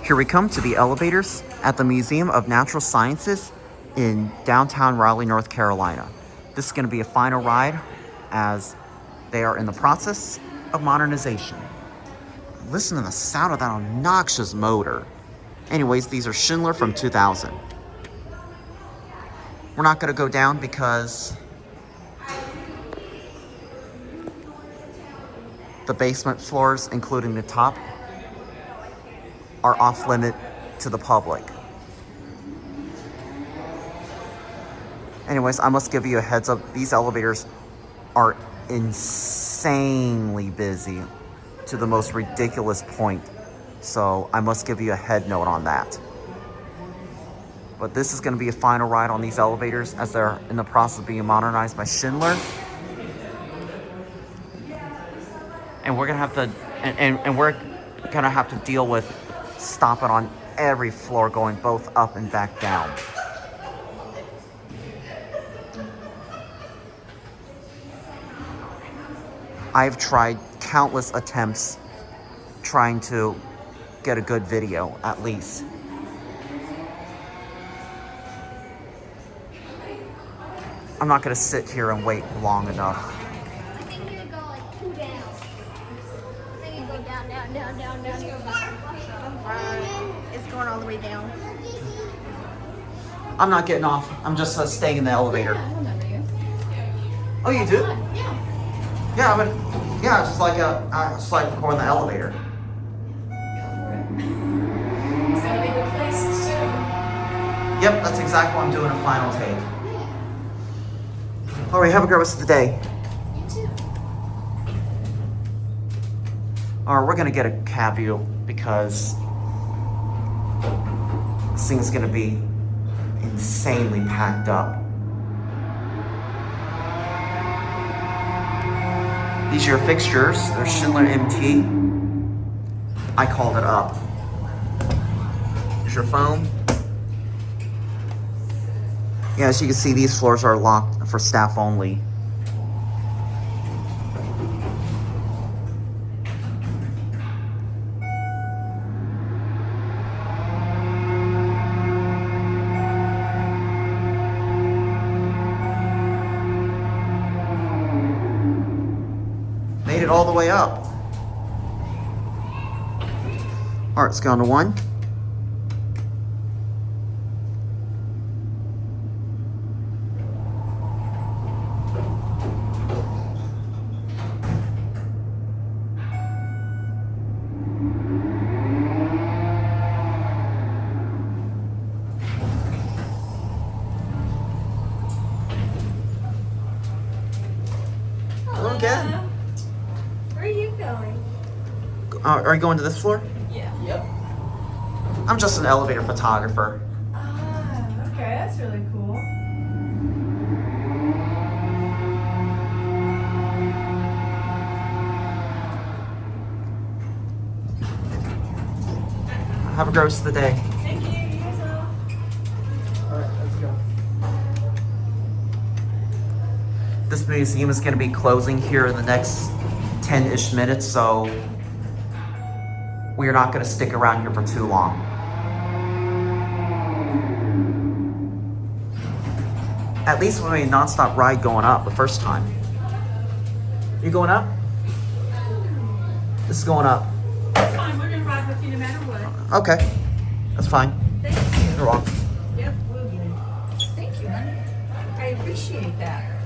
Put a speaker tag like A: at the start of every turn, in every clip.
A: Here we come to the elevators at the Museum of Natural Sciences in downtown Raleigh, North Carolina. This is going to be a final ride as they are in the process of modernization. Listen to the sound of that obnoxious motor. Anyways, these are Schindler from 2000. We're not going to go down because the basement floors, including the top, are off limit to the public. Anyways, I must give you a heads up. These elevators are insanely busy to the most ridiculous point. So I must give you a head note on that. But this is going to be a final ride on these elevators as they're in the process of being modernized by Schindler. And we're going to have to, and we're going to have to deal with stopping on every floor going both up and back down. I've tried countless attempts trying to get a good video, at least. I'm not going to sit here and wait long enough.
B: I think you go like 2 down. I think you go down. It's going all the way down.
A: I'm not getting off. I'm just staying in the elevator.
C: Yeah, I remember you.
A: Oh, you do?
C: Yeah.
A: Yeah, I mean, yeah, just like recording the elevator.
C: Go for it. It's gotta be good places too.
A: Yep, that's exactly what I'm doing a final take. All right, have a great rest of the day.
C: You too.
A: All right, we're gonna get a cab view because this thing's gonna be insanely packed up. These are your fixtures. They're Schindler MT. I called it up. Here's your phone. Yeah, as you can see, these floors are locked for staff only. Made it all the way up. All right, let's go on to 1. Hello again.
C: Where are you going?
A: Are you going to this floor?
C: Yeah.
A: Yep. I'm just an elevator photographer.
C: Ah, okay, that's really cool.
A: Have a great rest of the day.
C: Thank you. You guys all.
A: All right, let's go. This museum is going to be closing here in the next 10-ish minutes, so we are not going to stick around here for too long. At least we made a non-stop ride going up the first time. You going up? This is going up.
C: That's fine. We're gonna ride with you no matter what.
A: Okay, that's fine.
C: Thank you.
A: You're welcome.
C: Yep, we'll get it. Thank you, honey. I appreciate that.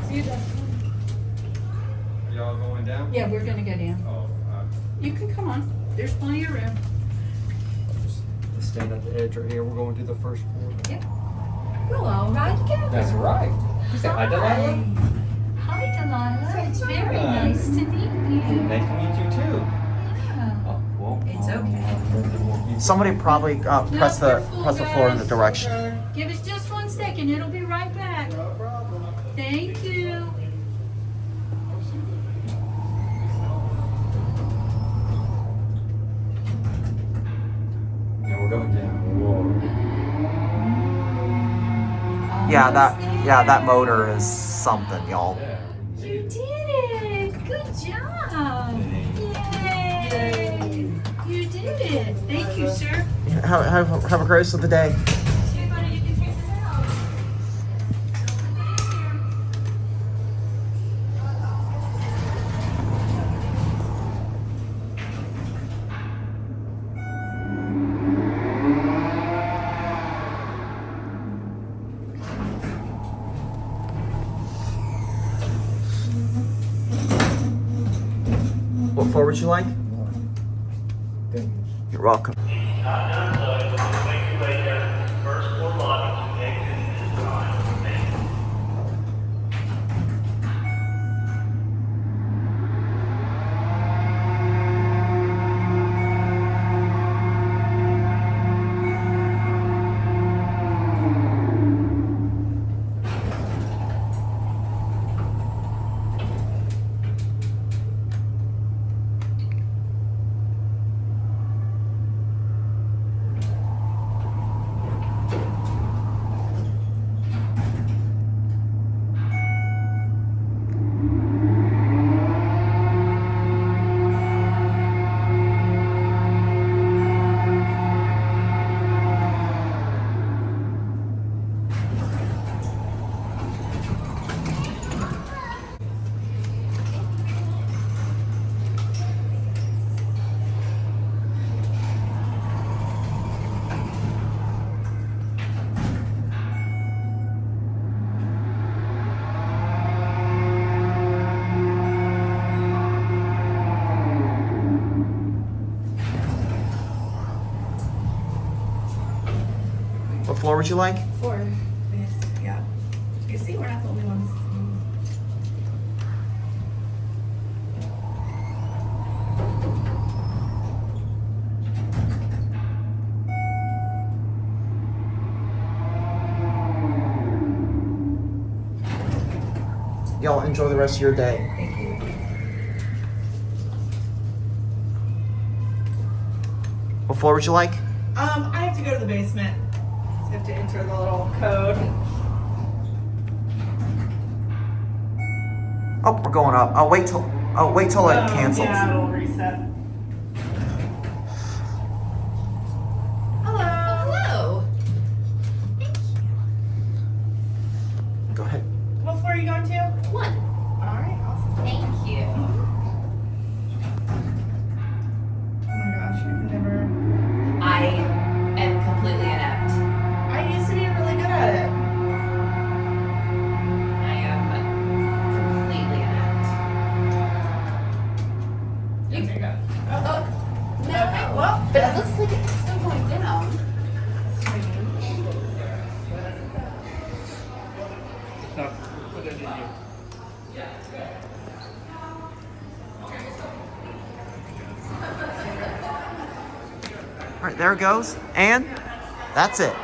C: See you, Dustin.
D: Y'all going down?
C: Yeah, we're gonna go down.
D: Oh,
C: You can come on. There's plenty of room.
D: just stand at the edge right here. We're going to the first floor.
C: Yep. We'll all ride together.
D: That's right. You say hi, Delilah.
C: Hi, Delilah. It's very nice to meet you.
D: Nice to meet you too.
C: Yeah.
D: Oh, well.
C: It's okay.
A: Somebody probably press the floor in the direction.
C: Give us just 1 second. It'll be right back.
D: No problem.
C: Thank you.
A: Yeah, that motor is something, y'all.
D: Yeah.
C: You did it! Good job! Yay! You did it! Thank you, sir.
A: Have a great rest of the day.
C: See, buddy, you can take it out.
A: What floor would you like?
D: Thank you.
A: You're welcome.
E: Not done, so it will make your way down to the first floor lobby to exit this time. Thank you.
A: What floor would you like?
C: 4. Yes, yeah. You see, we're not the only ones.
A: Y'all enjoy the rest of your day.
C: Thank you.
A: What floor would you like?
F: I have to go to the basement. So I have to enter the little code.
A: Oh, we're going up. Wait till it cancels.
F: Yeah, it'll reset. Hello.
C: Hello.
A: Go ahead.
F: What floor are you going to?
C: 1.
F: All right, awesome.
C: Thank you.
F: Oh my gosh, I've never.
C: I am completely inept.
F: I used to be really good at it.
C: I am completely inept. You can go.
F: Oh,
C: No.
F: okay, well.
C: But it looks like it's still going down.
A: All right, there it goes. And that's it.